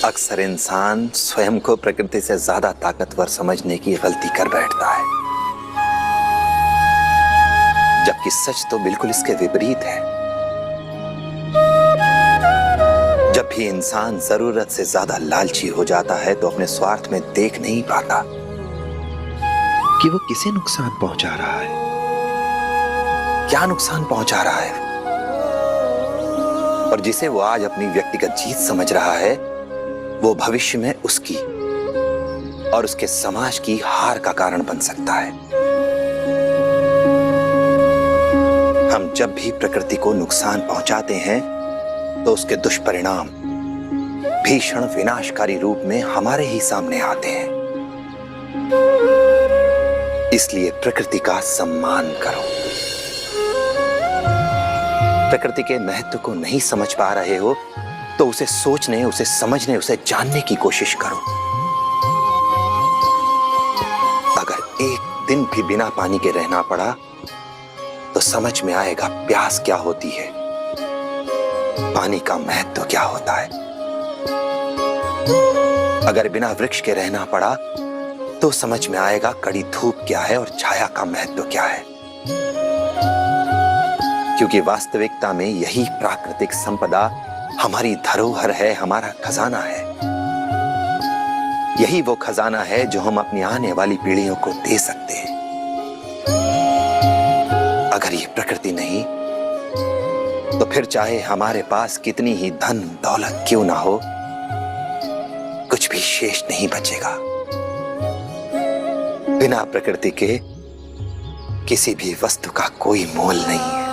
अक्सर इंसान स्वयं को प्रकृति से ज्यादा ताकतवर समझने की गलती कर बैठता है, जबकि सच तो बिल्कुल इसके विपरीत है। जब भी इंसान जरूरत से ज्यादा लालची हो जाता है तो अपने स्वार्थ में देख नहीं पाता कि वो किसे नुकसान पहुंचा रहा है, क्या नुकसान पहुंचा रहा है, और जिसे वो आज अपनी व्यक्तिगत जीत समझ रहा है वो भविष्य में उसकी और उसके समाज की हार का कारण बन सकता है। हम जब भी प्रकृति को नुकसान पहुंचाते हैं तो उसके दुष्परिणाम भीषण विनाशकारी रूप में हमारे ही सामने आते हैं। इसलिए प्रकृति का सम्मान करो। प्रकृति के महत्व को नहीं समझ पा रहे हो तो उसे सोचने, उसे समझने, उसे जानने की कोशिश करो। अगर एक दिन भी बिना पानी के रहना पड़ा तो समझ में आएगा प्यास क्या होती है, पानी का महत्व क्या होता है। अगर बिना वृक्ष के रहना पड़ा तो समझ में आएगा कड़ी धूप क्या है और छाया का महत्व क्या है। क्योंकि वास्तविकता में यही प्राकृतिक संपदा हमारी धरोहर है, हमारा खजाना है। यही वो खजाना है जो हम अपनी आने वाली पीढ़ियों को दे सकते हैं। अगर ये प्रकृति नहीं तो फिर चाहे हमारे पास कितनी ही धन दौलत क्यों ना हो, कुछ भी शेष नहीं बचेगा। बिना प्रकृति के किसी भी वस्तु का कोई मोल नहीं है।